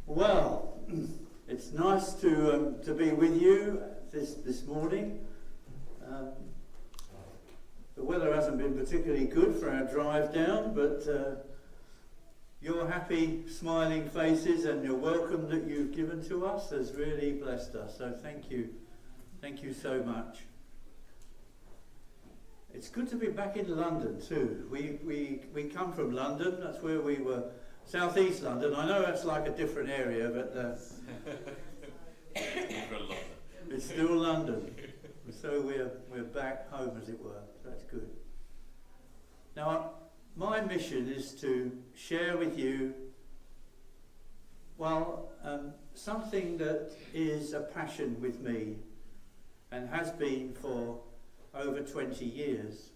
Well, it's nice to be with you this morning. The weather hasn't been particularly good for our drive down, but your happy, smiling faces and your welcome that you've given to us has really blessed us. So thank you. Thank you so much. It's good to be back in London too. We come from London. That's where we were. South East London. I know that's like a different area, but it's still London. So we're back home, as it were. So that's good. Now, my mission is to share with you, something that is a passion with me and has been for over 20 years.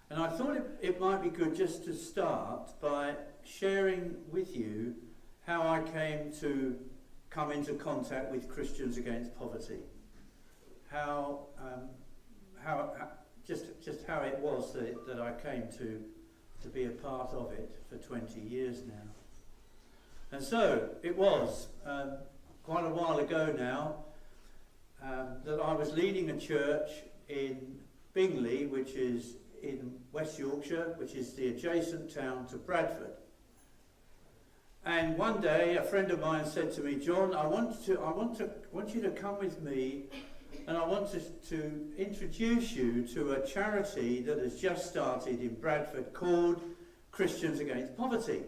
And I thought it might be good just to start by sharing with you how I came to come into contact with Christians Against Poverty. How it was that I came to be a part of it for 20 years now. And so it was quite a while ago now that I was leading a church in Bingley, which is in West Yorkshire, which is the adjacent town to Bradford. And one day a friend of mine said to me, "John, I want you to come with me, and I want to introduce you to a charity that has just started in Bradford called Christians Against Poverty,"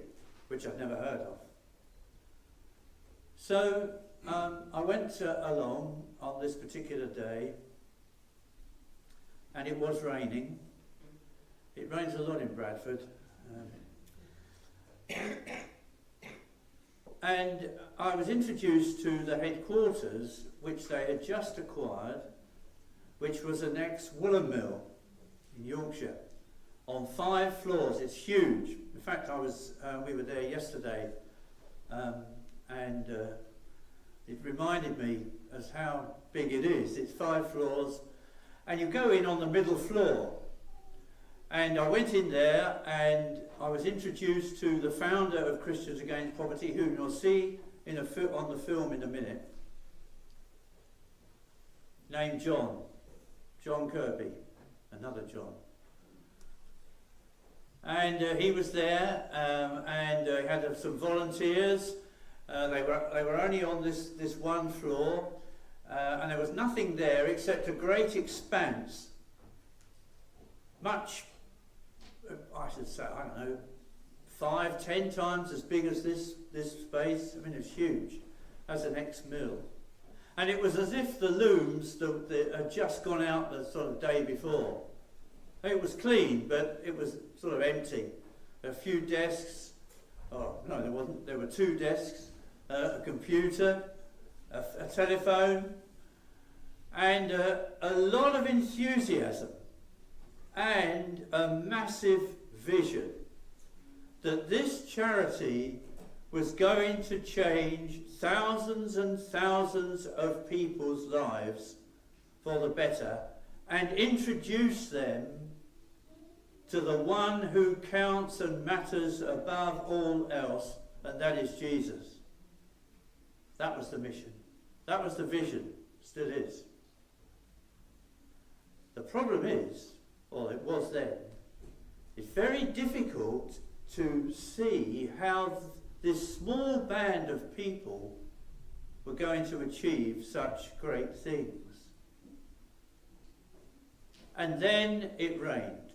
which I'd never heard of. So I went along on this particular day, and it was raining. It rains a lot in Bradford. And I was introduced to the headquarters, which they had just acquired, which was an ex-woolen mill in Yorkshire, on 5 floors. It's huge. In fact, we were there yesterday, and it reminded me as how big it is. It's 5 floors, and you go in on the middle floor. And I went in there and I was introduced to the founder of Christians Against Poverty, who you'll see on the film in a minute, named John Kirby, another John. And he was there, and he had some volunteers. They were only on this one floor, and there was nothing there except a great expanse, much, I should say, 5-10 times as big as this space. I mean, it's huge, as an ex-mill. And it was as if the looms that had just gone out the sort of day before. It was clean, but it was sort of empty. A few desks. Oh, no, there wasn't. There were 2 desks, a computer, a telephone, and a lot of enthusiasm. And a massive vision that this charity was going to change thousands and thousands of people's lives for the better and introduce them to the one who counts and matters above all else, and that is Jesus. That was the mission. That was the vision. Still is. The problem is, or it was then, it's very difficult to see how this small band of people were going to achieve such great things. And then it rained.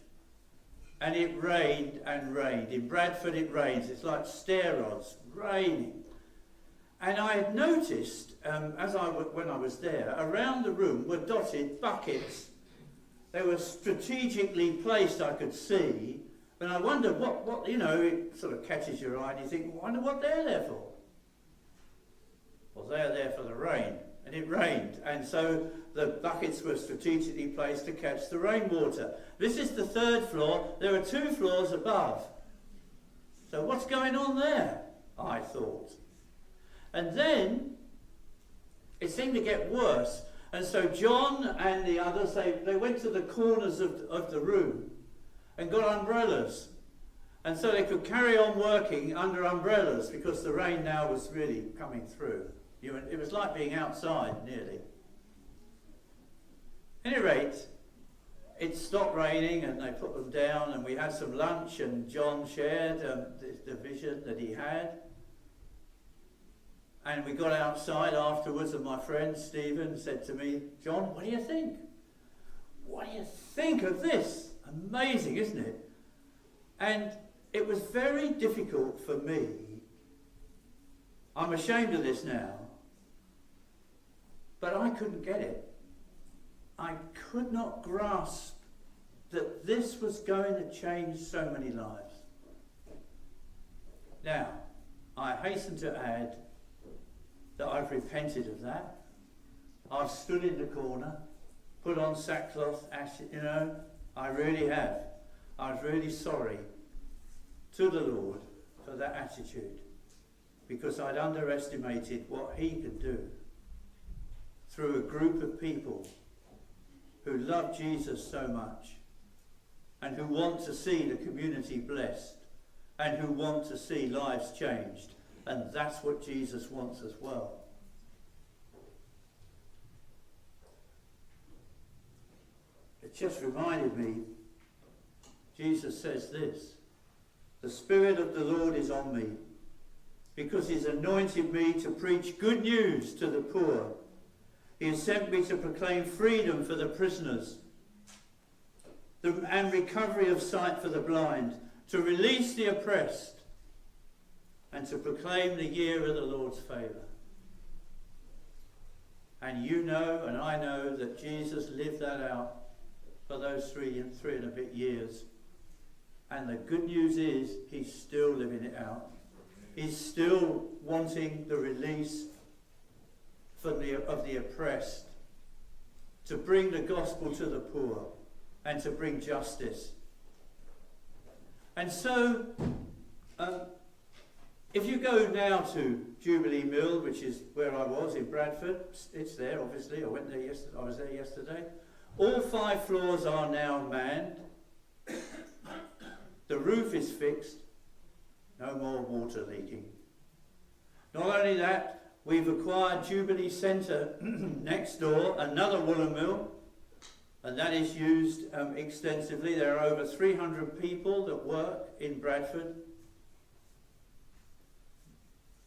And it rained and rained. In Bradford it rains. It's like stair rods, raining. And I had noticed, when I was there, around the room were dotted buckets. They were strategically placed, I could see, and I wondered what it sort of catches your eye and you think, I wonder what they're there for. Well, they're there for the rain, and it rained, and so the buckets were strategically placed to catch the rainwater. This is the 3rd floor. There are 2 floors above. So what's going on there? I thought. And then it seemed to get worse. And so John and the others, they went to the corners of the room and got umbrellas. And so they could carry on working under umbrellas because the rain now was really coming through. It was like being outside, nearly. At any rate, it stopped raining and they put them down, and we had some lunch, and John shared the vision that he had. And we got outside afterwards, and my friend Stephen said to me, "John, what do you think? What do you think of this? Amazing, isn't it?" And it was very difficult for me. I'm ashamed of this now, but I couldn't get it. I could not grasp that this was going to change so many lives. Now, I hasten to add that I've repented of that. I've stood in the corner, put on sackcloth, ashes, I really have. I was really sorry to the Lord for that attitude, because I'd underestimated what he could do through a group of people who love Jesus so much and who want to see the community blessed and who want to see lives changed. And that's what Jesus wants as well. It just reminded me, Jesus says this: "The Spirit of the Lord is on me, because he's anointed me to preach good news to the poor. He has sent me to proclaim freedom for the prisoners and recovery of sight for the blind, to release the oppressed, and to proclaim the year of the Lord's favour." And you know, and I know, that Jesus lived that out for those three and a bit years. And the good news is, he's still living it out. He's still wanting the release of the oppressed, to bring the gospel to the poor, and to bring justice. And so, if you go now to Jubilee Mill, which is where I was in Bradford, it's there obviously, I went there yesterday, I was there yesterday. All 5 floors are now manned. The roof is fixed, no more water leaking. Not only that, we've acquired Jubilee Centre next door, another woolen mill, and that is used extensively. There are over 300 people that work in Bradford,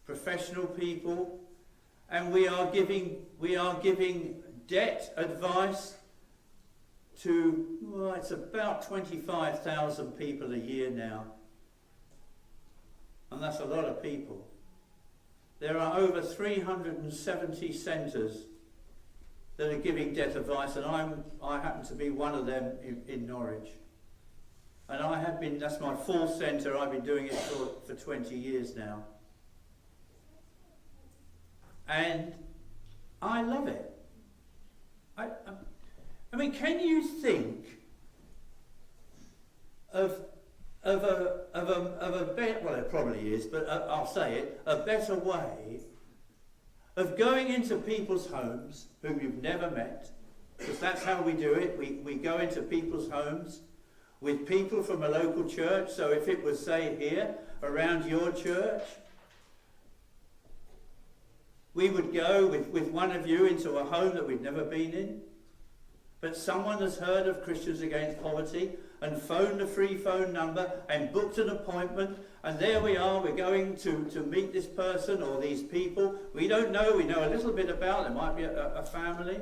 professional people, and we are giving debt advice to, well, it's about 25,000 people a year now, and that's a lot of people. There are over 370 centres that are giving debt advice, and I happen to be one of them in Norwich. And I have been, that's my 4th centre, I've been doing it for 20 years now. And I love it. I mean, can you think of a better, well, it probably is, but I'll say it, a better way of going into people's homes whom you've never met, because that's how we do it. We go into people's homes with people from a local church. So if it was, say, here, around your church, we would go with one of you into a home that we've never been in, but someone has heard of Christians Against Poverty and phoned a free phone number and booked an appointment, and there we are, we're going to meet this person or these people. We don't know, we know a little bit about them, might be a family.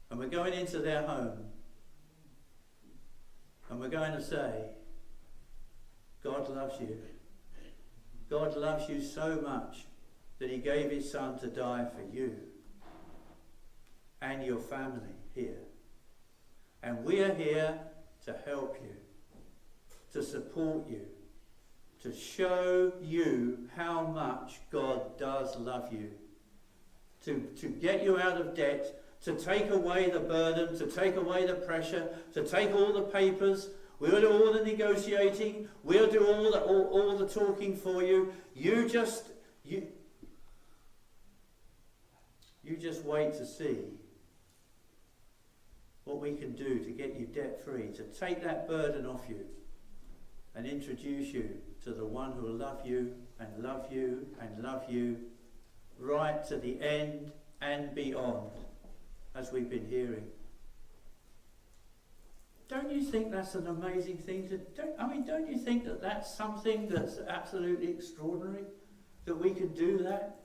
And we're going into their home. And we're going to say, God loves you. God loves you so much that he gave his son to die for you and your family here. And we are here to help you, to support you, to show you how much God does love you, to get you out of debt, to take away the burden, to take away the pressure, to take all the papers. We'll do all the negotiating. We'll do all the talking for you. You just wait to see what we can do to get you debt-free, to take that burden off you and introduce you to the one who will love you and love you and love you right to the end and beyond, as we've been hearing. Don't you think that's an amazing thing to do? Don't you think that that's something that's absolutely extraordinary? That we can do that?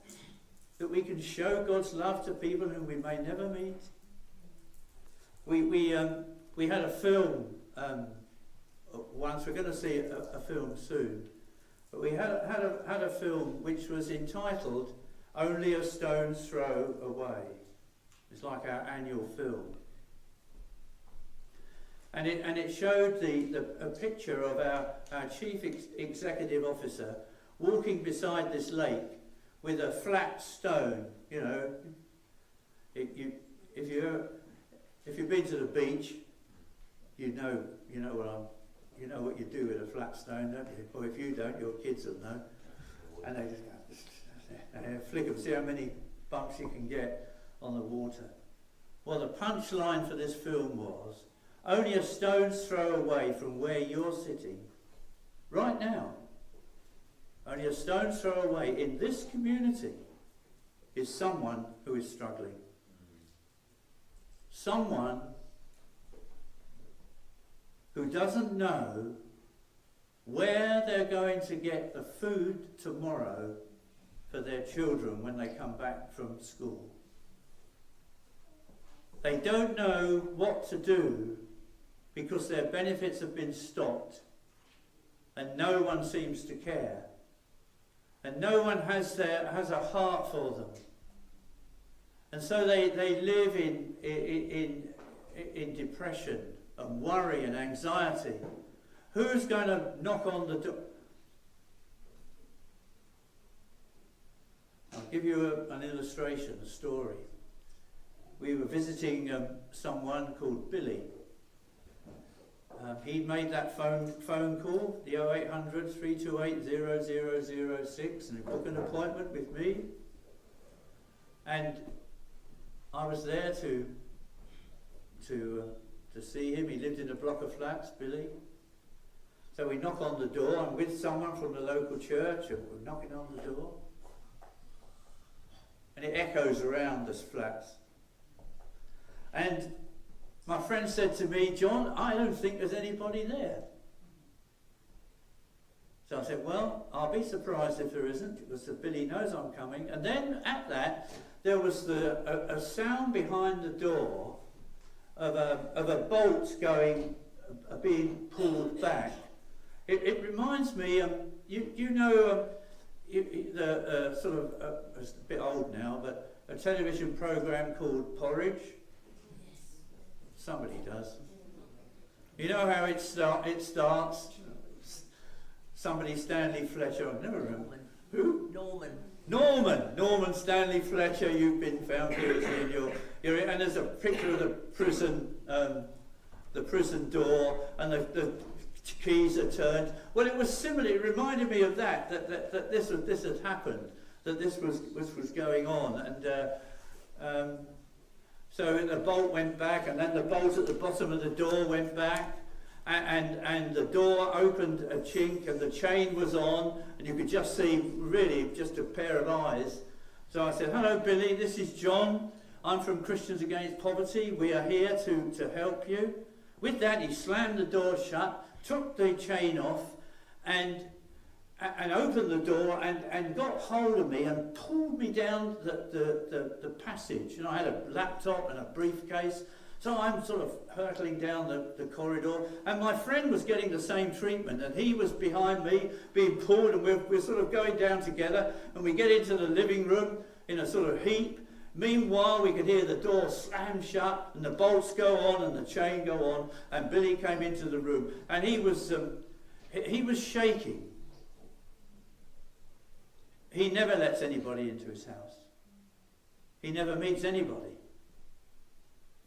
That we can show God's love to people whom we may never meet? We had a film once. We're going to see a film soon, but we had a film which was entitled "Only a Stone's Throw Away." It's like our annual film, and it showed a picture of our chief executive officer walking beside this lake with a flat stone. You know, if you've been to the beach, you know what you do with a flat stone, don't you? Or if you don't, your kids will know. And they just go, and flick them, see how many bumps you can get on the water. Well, the punchline for this film was, only a stone's throw away from where you're sitting right now, only a stone's throw away in this community is someone who is struggling. Someone who doesn't know where they're going to get the food tomorrow for their children when they come back from school. They don't know what to do because their benefits have been stopped and no one seems to care. And no one has a heart for them. And so they live in depression and worry and anxiety. Who's going to knock on the door? I'll give you an illustration, a story. We were visiting someone called Billy. He'd made that phone call, the 0800 328 0006, and he booked an appointment with me. And I was there to see him. He lived in a block of flats, Billy. So we knock on the door. I'm with someone from the local church, and we're knocking on the door. And it echoes around this flat. And my friend said to me, John, I don't think there's anybody there. So I said, well, I'll be surprised if there isn't, because Billy knows I'm coming. And then at that, there was a sound behind the door of a bolt being pulled back. It reminds me, it's a bit old now, but a television program called Porridge. Somebody does. You know how it starts? Somebody, Stanley Fletcher, I never remember. Who? Norman Stanley Fletcher, you've been found guilty in your and there's a picture of the prison door, and the keys are turned. Well, it was similar. It reminded me of that this had happened, that this was going on, and so the bolt went back, and then the bolt at the bottom of the door went back, and the door opened a chink, and the chain was on, and you could just see really just a pair of eyes. So I said, hello Billy, this is John. I'm from Christians Against Poverty. We are here to help you. With that, he slammed the door shut, took the chain off, and opened the door and got hold of me and pulled me down the passage. And I had a laptop and a briefcase, so I'm sort of hurtling down the corridor, and my friend was getting the same treatment, and he was behind me being pulled, and we're sort of going down together, and we get into the living room in a sort of heap. Meanwhile, we could hear the door slam shut, and the bolts go on, and the chain go on, and Billy came into the room, and he was shaking. He never lets anybody into his house. He never meets anybody.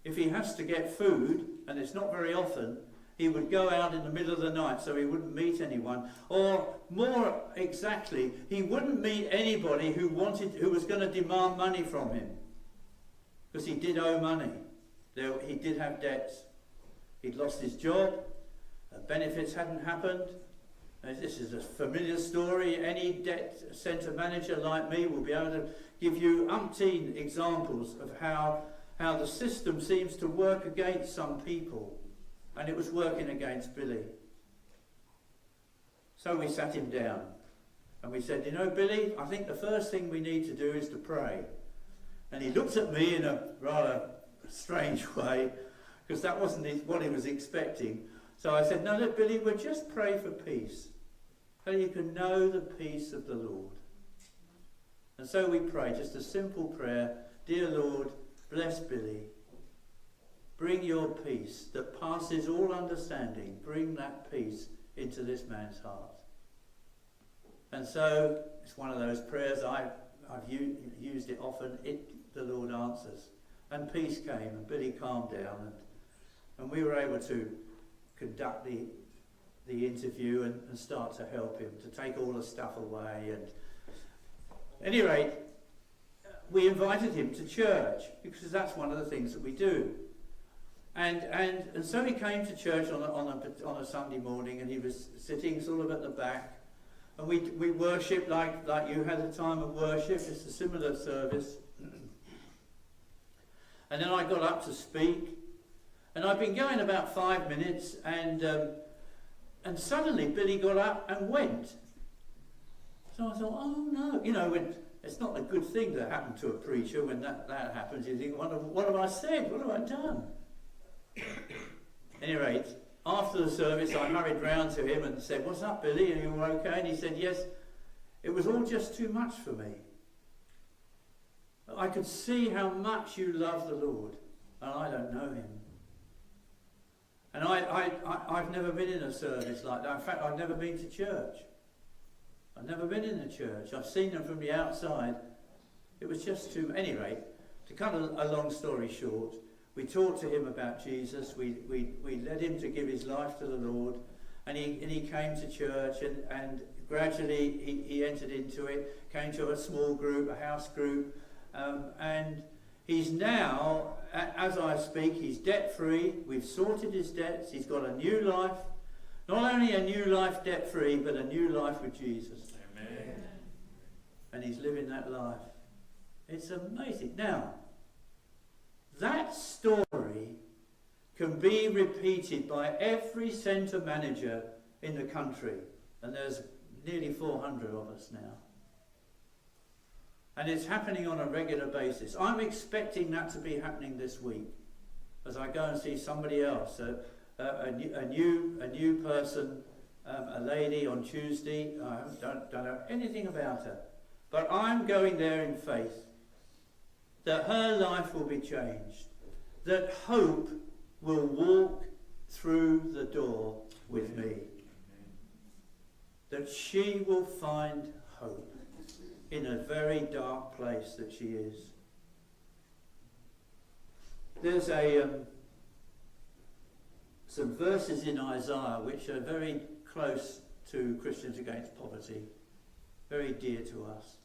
If he has to get food, and it's not very often, he would go out in the middle of the night so he wouldn't meet anyone. Or more exactly, he wouldn't meet anybody who was going to demand money from him, because he did owe money. He did have debts. He'd lost his job. Benefits hadn't happened. This is a familiar story. Any debt centre manager like me will be able to give you umpteen examples of how the system seems to work against some people. And it was working against Billy. So we sat him down and we said, Billy, I think the first thing we need to do is to pray. And he looked at me in a rather strange way, because that wasn't what he was expecting. So I said, no, look, Billy, we'll just pray for peace, so you can know the peace of the Lord. And so we prayed, just a simple prayer. Dear Lord, bless Billy. Bring your peace that passes all understanding. Bring that peace into this man's heart. And so it's one of those prayers I've used it often. The Lord answers. And peace came, and Billy calmed down, and we were able to conduct the interview and start to help him, to take all the stuff away. And at any rate, we invited him to church, because that's one of the things that we do. And so he came to church on a Sunday morning, and he was sitting sort of at the back, and we worshipped like you had a time of worship. It's a similar service. And then I got up to speak, and I'd been going about 5 minutes, and suddenly Billy got up and went. So I thought, oh no, it's not a good thing to happen to a preacher when that happens. You think, what have I said? What have I done? At any rate, after the service, I hurried round to him and said, what's up, Billy? Are you okay? And he said, yes, it was all just too much for me. I could see how much you love the Lord, and I don't know him. And I've never been in a service like that. In fact, I've never been to church. I've never been in a church. I've seen them from the outside. It was just too... Anyway, to cut a long story short, we talked to him about Jesus. We led him to give his life to the Lord, and he came to church, and gradually he entered into it, came to a small group, a house group, and he's now, as I speak, he's debt-free. We've sorted his debts. He's got a new life. Not only a new life debt-free, but a new life with Jesus. Amen. And he's living that life. It's amazing. Now, that story can be repeated by every centre manager in the country. And there's nearly 400 of us now. And it's happening on a regular basis. I'm expecting that to be happening this week as I go and see somebody else, a new person, a lady on Tuesday. I don't know anything about her, but I'm going there in faith that her life will be changed, that hope will walk through the door with me, that she will find hope in a very dark place that she is. There's some verses in Isaiah which are very close to Christians Against Poverty, very dear to us.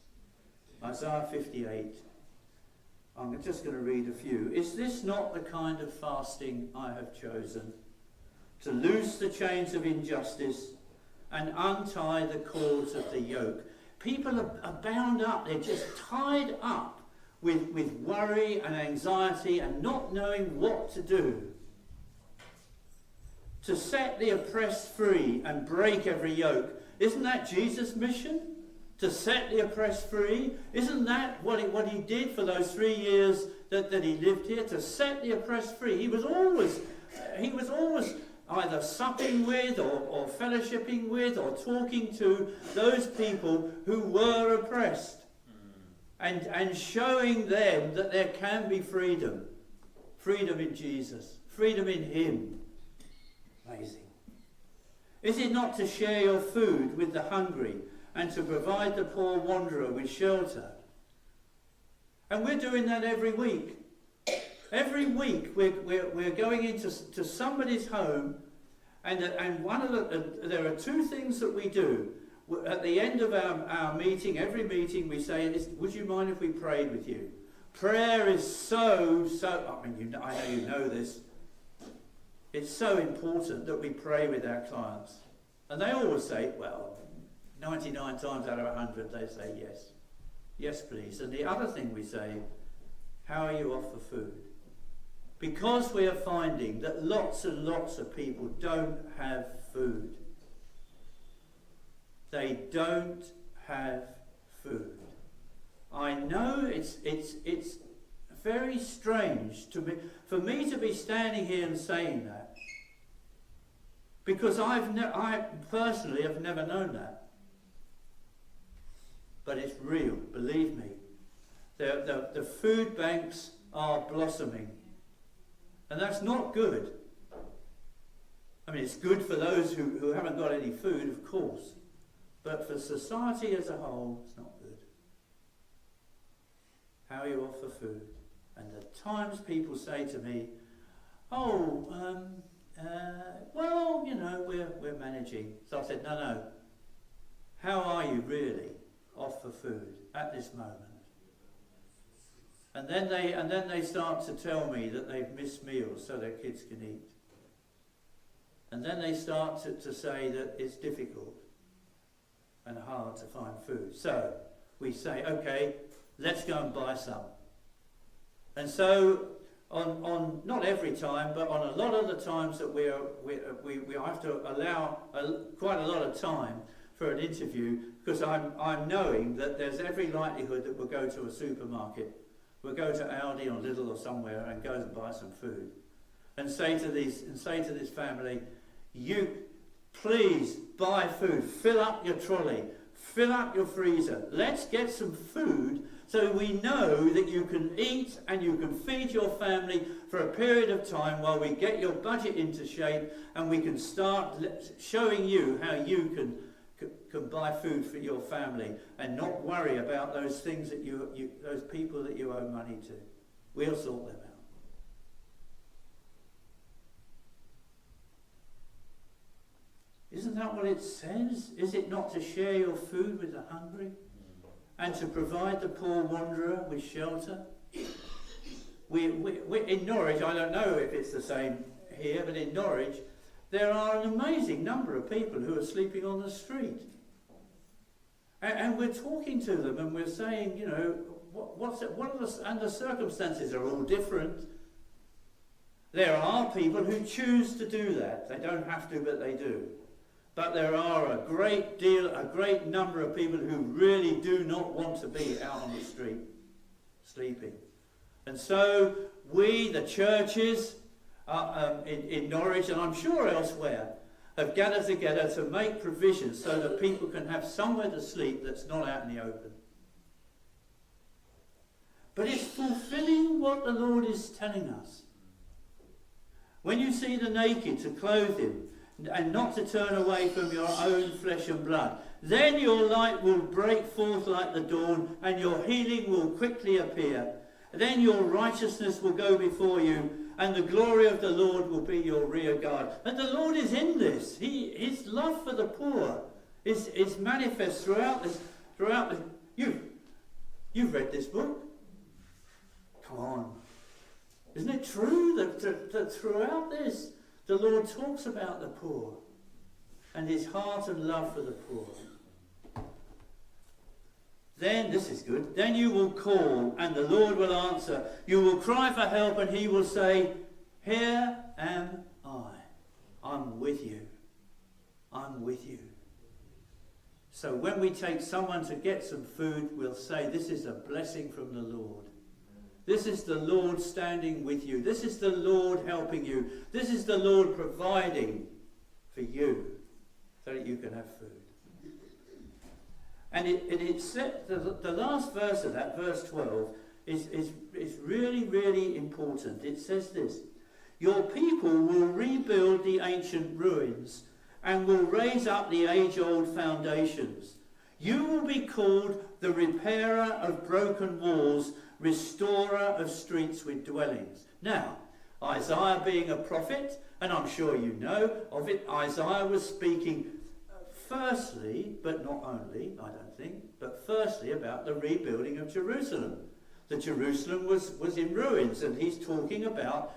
Isaiah 58. I'm just going to read a few. Is this not the kind of fasting I have chosen? To loose the chains of injustice and untie the cords of the yoke. People are bound up, they're just tied up with worry and anxiety and not knowing what to do. To set the oppressed free and break every yoke. Isn't that Jesus' mission? To set the oppressed free? Isn't that what he did for those 3 years that he lived here? To set the oppressed free. He was always either supping with or fellowshipping with or talking to those people who were oppressed, and showing them that there can be freedom in Jesus, freedom in him. Amazing. Is it not to share your food with the hungry and to provide the poor wanderer with shelter? And we're doing that every week. Every week we're going into somebody's home, and one of there are two things that we do. At the end of our meeting, every meeting, we say, would you mind if we prayed with you? prayer is so, I mean, I know you know this. It's so important that we pray with our clients. And they always say, well, 99 times out of 100, they say yes. Yes, please. And the other thing we say, how are you off for food? Because we are finding that lots and lots of people don't have food. They don't have food. I know it's very strange for me to be standing here and saying that, because I personally have never known that. But it's real, believe me. The food banks are blossoming. And that's not good. I mean, it's good for those who haven't got any food, of course. But for society as a whole, it's not good. How are you off for food? And the times people say to me, well, you know, we're managing. So I said, no. How are you really off for food at this moment? And then they start to tell me that they've missed meals so their kids can eat. And then they start to say that it's difficult and hard to find food. So we say, okay, let's go and buy some. And so on not every time, but on a lot of the times that we have to allow quite a lot of time for an interview, because I'm knowing that there's every likelihood that we'll go to a supermarket. We'll go to Aldi or Lidl or somewhere and go and buy some food, and say to this family, you please buy food, fill up your trolley, fill up your freezer. Let's get some food so we know that you can eat and you can feed your family for a period of time while we get your budget into shape, and we can start showing you how you can buy food for your family and not worry about those things that those people that you owe money to. We'll sort them out. Isn't that what it says? Is it not to share your food with the hungry and to provide the poor wanderer with shelter? We in Norwich, I don't know if it's the same here, but in Norwich there are an amazing number of people who are sleeping on the street. And we're talking to them and we're saying, you know, and the circumstances are all different. There are people who choose to do that. They don't have to, but they do. But there are a great number of people who really do not want to be out on the street sleeping. And so we, the churches in Norwich, and I'm sure elsewhere, have gathered together to make provisions so that people can have somewhere to sleep that's not out in the open. But it's fulfilling what the Lord is telling us. When you see the naked, to clothe him, and not to turn away from your own flesh and blood. Then your light will break forth like the dawn, and your healing will quickly appear. Then your righteousness will go before you, and the glory of the Lord will be your rear guard. And the Lord is in this. His love for the poor is manifest throughout this. You've read this book. Come on. Isn't it true that throughout this, the Lord talks about the poor and his heart and love for the poor? Then, this is good, then you will call and the Lord will answer. You will cry for help and he will say, here am I. I'm with you. I'm with you. So when we take someone to get some food, we'll say, this is a blessing from the Lord. This is the Lord standing with you. This is the Lord helping you. This is the Lord providing for you so that you can have food. And it said, the last verse of that, verse 12, is really, really important. It says this: your people will rebuild the ancient ruins and will raise up the age-old foundations. You will be called the repairer of broken walls, restorer of streets with dwellings. Now, Isaiah being a prophet, and I'm sure you know of it, Isaiah was speaking firstly, but not only, I don't think, but firstly about the rebuilding of Jerusalem. that Jerusalem was in ruins, and he's talking about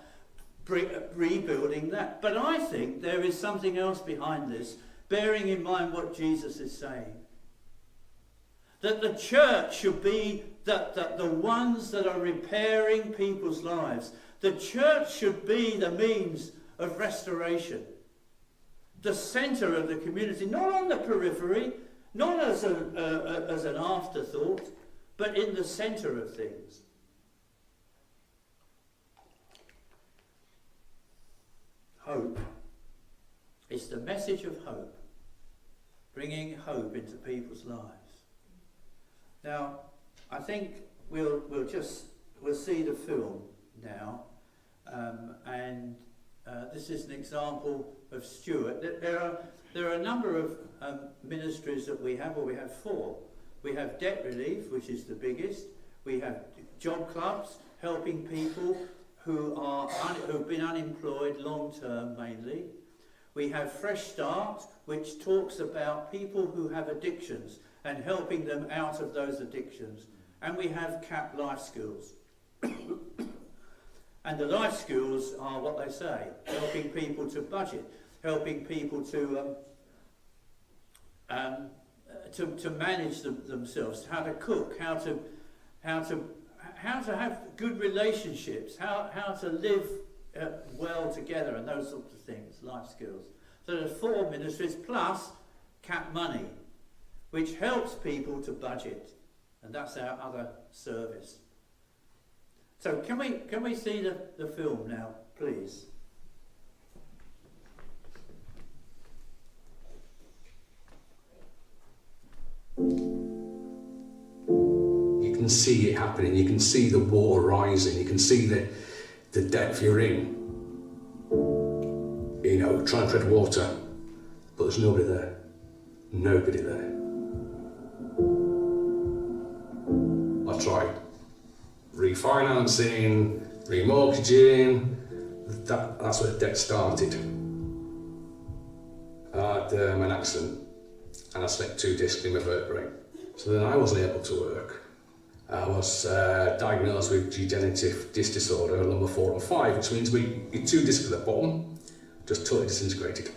rebuilding that. But I think there is something else behind this, bearing in mind what Jesus is saying. That the church should be the ones that are repairing people's lives. The church should be the means of restoration. The centre of the community, not on the periphery, not as an afterthought, but in the centre of things. Hope. It's the message of hope, bringing hope into people's lives. Now, I think we'll see the film now, and this is an example of Stuart. There are a number of ministries that we have, or we have 4. We have debt relief, which is the biggest. We have job clubs, helping people who've been unemployed long term mainly. We have Fresh Start, which talks about people who have addictions and helping them out of those addictions. And we have CAP Life Skills. And the life skills are what they say, helping people to budget, helping people to manage themselves, how to cook, how to have good relationships, how to live well together, and those sorts of things, life skills. So there's 4 ministries plus CAP Money, which helps people to budget, and that's our other service. So can we see the film now, please? You can see it happening, you can see the water rising, you can see the depth you're in. You know, trying to tread water, but there's nobody there. Nobody there. I tried refinancing, remortgaging, that's where the debt started. I had an accident and I slipped 2 discs in my vertebrae. So then I wasn't able to work. I was diagnosed with degenerative disc disorder, number 4 and 5, which means your 2 discs at the bottom just totally disintegrated.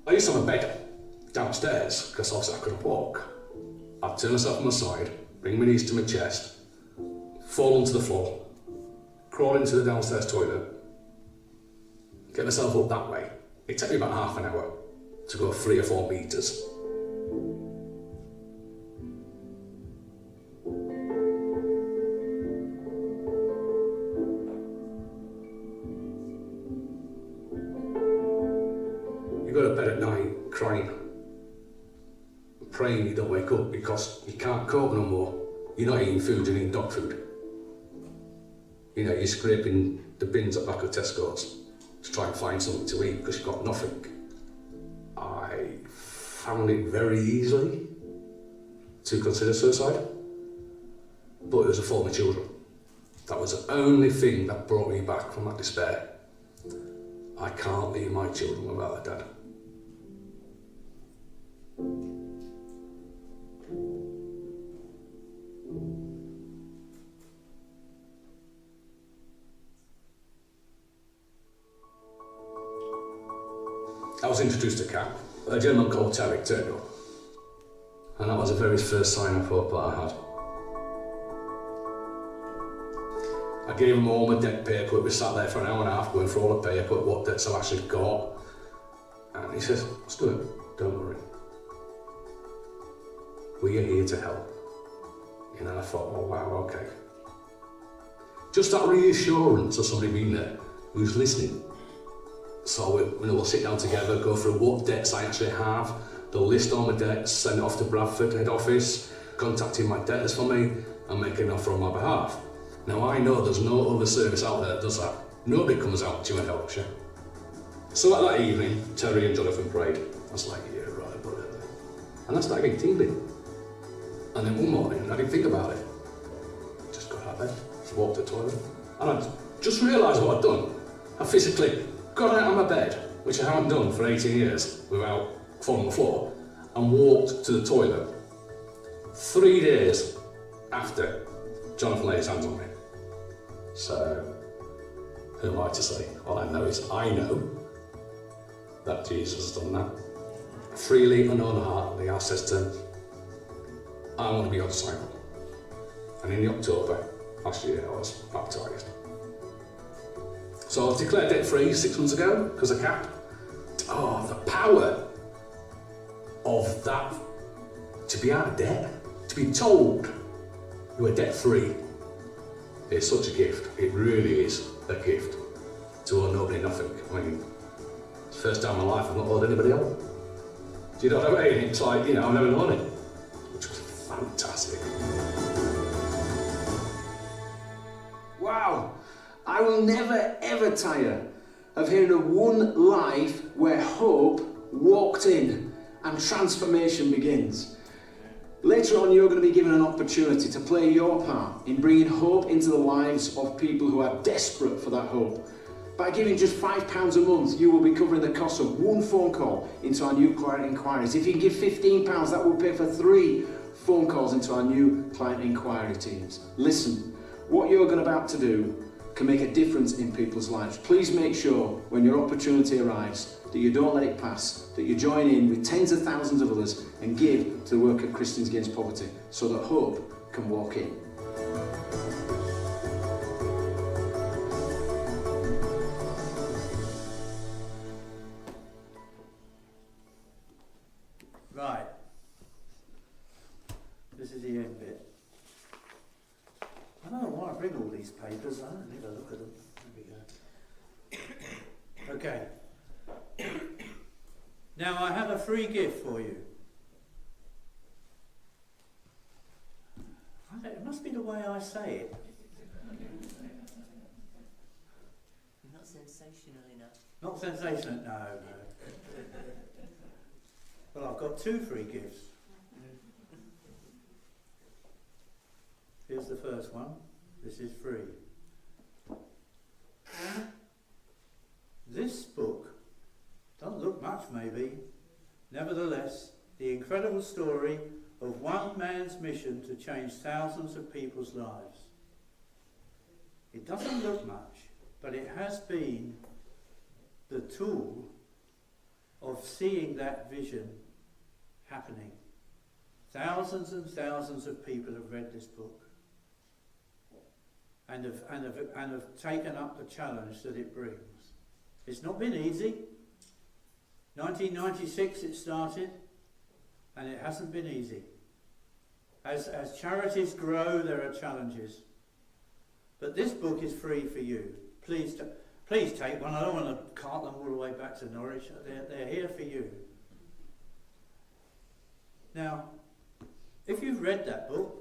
I used to have a bed downstairs because obviously I couldn't walk. I'd turn myself on my side, bring my knees to my chest, fall onto the floor, crawl into the downstairs toilet, get myself up that way. It took me about half an hour to go 3 or 4 metres. You go to bed at night crying, praying you don't wake up because you can't cope no more. You're not eating food, you're eating dog food. You know, you're scraping the bins at back of Tesco's to try and find something to eat because you've got nothing. I found it very easily to consider suicide, but it was a fault of my children. That was the only thing that brought me back from that despair. I can't leave my children without a dad. I was introduced to CAP. A gentleman called Terry turned up, and that was the very first sign of hope that I had. I gave him all my debt paperwork. We sat there for an hour and a half going through all the paperwork, what debts I've actually got. And he says, Stuart, don't worry. We are here to help. And I thought, oh wow, okay. Just that reassurance of somebody being there who's listening. So we'll sit down together, go through what debts I actually have, they'll list all my debts, send it off to Bradford head office, contacting my debtors for me and make an offer on my behalf. Now I know there's no other service out there that does that. Nobody comes out to you and helps you. So at that evening, Terry and Jonathan prayed. I was like, yeah, right, brother. And I started getting tingling. And then one morning, I didn't think about it. Just got out of bed, just walked to the toilet, and I just realised what I'd done. I physically got out of my bed, which I haven't done for 18 years without falling on the floor, and walked to the toilet. 3 days after Jonathan laid his hands on me. So, who am I to say? All I know is I know that Jesus has done that. Freely and unheartedly, I says to him, I want to be your disciple. And in October last year, I was baptised. So I was declared debt free 6 months ago because of CAP. Oh, the power of that, to be out of debt, to be told you are debt free, is such a gift. It really is a gift to owe nobody nothing. I mean, it's the first time in my life I've not owed anybody else. Do you know what I mean? It's like, you know, I've never known it, which was fantastic. Wow, I will never ever tire of hearing of one life where hope walked in and transformation begins. Later on, you're going to be given an opportunity to play your part in bringing hope into the lives of people who are desperate for that hope. By giving just £5 a month, you will be covering the cost of one phone call into our new client inquiries. If you can give £15, that will pay for 3 phone calls into our new client inquiry teams. Listen, what you're about to do can make a difference in people's lives. Please make sure when your opportunity arrives that you don't let it pass, that you join in with tens of thousands of others and give to the work of Christians Against Poverty so that hope can walk in. Right. This is the end bit. I don't know why I bring all these papers. I don't think I look at them. There we go. Okay. Now I have a free gift for you. It must be the way I say it. Not sensational enough. Not sensational, no. Well, I've got 2 free gifts. Here's the first one. This is free. This book doesn't look much, maybe. Nevertheless, the incredible story of one man's mission to change thousands of people's lives. It doesn't look much, but it has been the tool of seeing that vision happening. Thousands and thousands of people have read this book and have taken up the challenge that it brings. It's not been easy. 1996 it started, and it hasn't been easy. As charities grow, there are challenges. But this book is free for you. Please take one. I don't want to cart them all the way back to Norwich. They're here for you. Now, if you've read that book,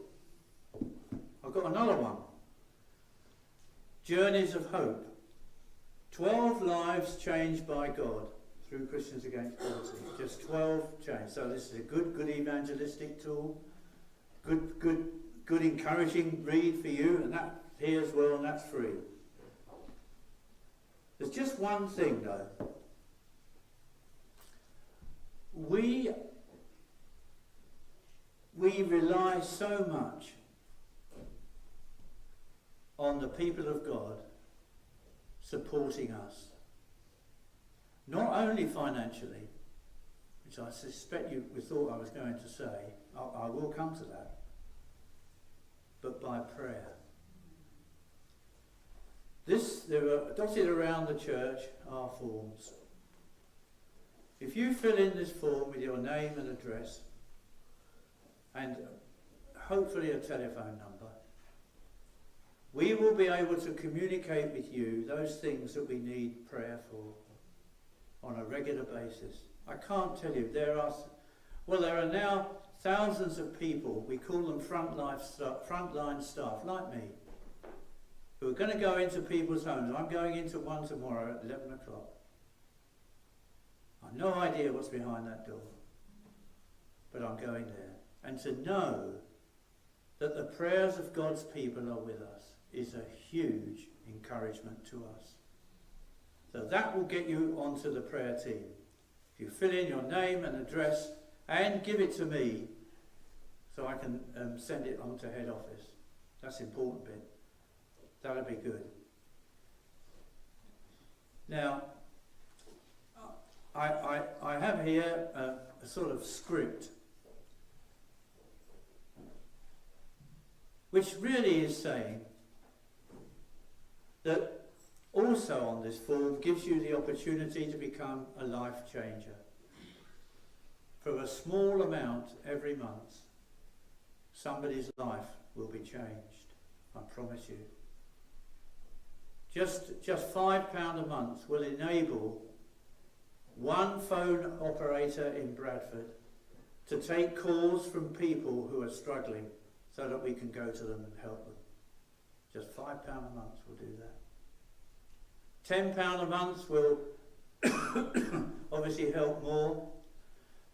I've got another one. Journeys of Hope. 12 lives changed by God through Christians Against Poverty. Just 12 changed. So this is a good evangelistic tool. Good encouraging read for you, and that here as well, and that's free. There's just one thing though. We rely so much on the people of God supporting us. Not only financially, which I suspect you thought I was going to say, I will come to that, but by prayer. There are dotted around the church are forms. If you fill in this form with your name and address, and hopefully a telephone number, we will be able to communicate with you those things that we need prayer for on a regular basis. I can't tell you, there are now thousands of people, we call them frontline staff, like me, who are going to go into people's homes. I'm going into one tomorrow at 11 o'clock. I've no idea what's behind that door, but I'm going there. And to know that the prayers of God's people are with us is a huge encouragement to us. So that will get you onto the prayer team. If you fill in your name and address and give it to me so I can send it on to head office. That's the important bit. That'd be good. Now, I have here a sort of script, which really is saying that also on this form gives you the opportunity to become a life changer. For a small amount every month, somebody's life will be changed. I promise you. Just £5 a month will enable one phone operator in Bradford to take calls from people who are struggling so that we can go to them and help them. Just £5 a month will do that. £10 a month will obviously help more.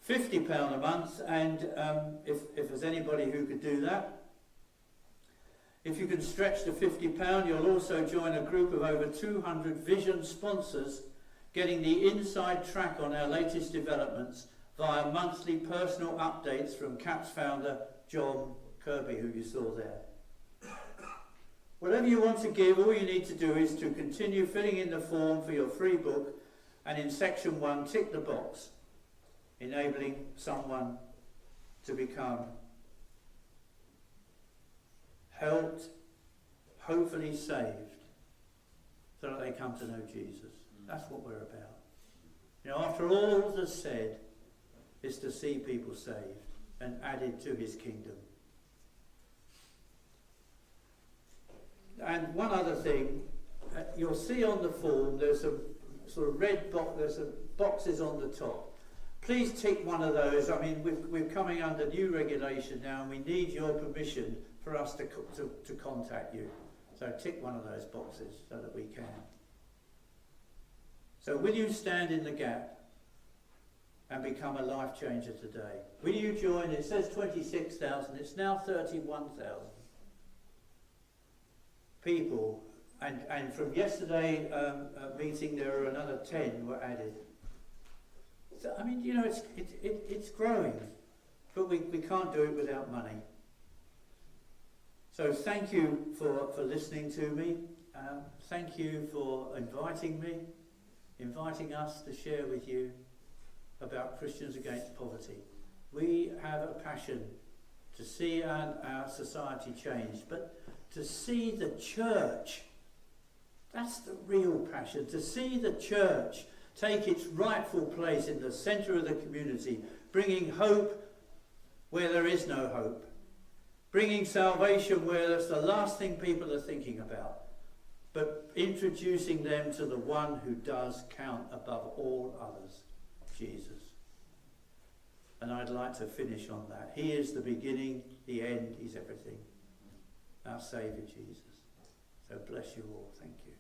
£50 a month, and if there's anybody who could do that, if you can stretch to £50, you'll also join a group of over 200 Vision sponsors getting the inside track on our latest developments via monthly personal updates from CAPS founder John Kirby, who you saw there. Whatever you want to give, all you need to do is to continue filling in the form for your free book, and in section 1 tick the box enabling someone to become helped, hopefully saved, so that they come to know Jesus. That's what we're about. You know, after all that's said, is to see people saved and added to his kingdom. And one other thing, you'll see on the form there's a sort of red box, there's some boxes on the top. Please tick one of those. I mean, we're coming under new regulation now, and we need your permission for us to contact you. So tick one of those boxes so that we can. So will you stand in the gap and become a life changer today? Will you join? It says 26,000. It's now 31,000 people. And from yesterday meeting, there were another 10 were added. So, I mean, you know, it's growing, but we can't do it without money. So thank you for listening to me. Thank you for inviting us to share with you about Christians Against Poverty. We have a passion to see our society changed, but to see the church, that's the real passion, to see the church take its rightful place in the centre of the community, bringing hope where there is no hope, bringing salvation where that's the last thing people are thinking about, but introducing them to the one who does count above all others, Jesus. And I'd like to finish on that. He is the beginning, the end, he's everything. Our Saviour Jesus. So bless you all. Thank you.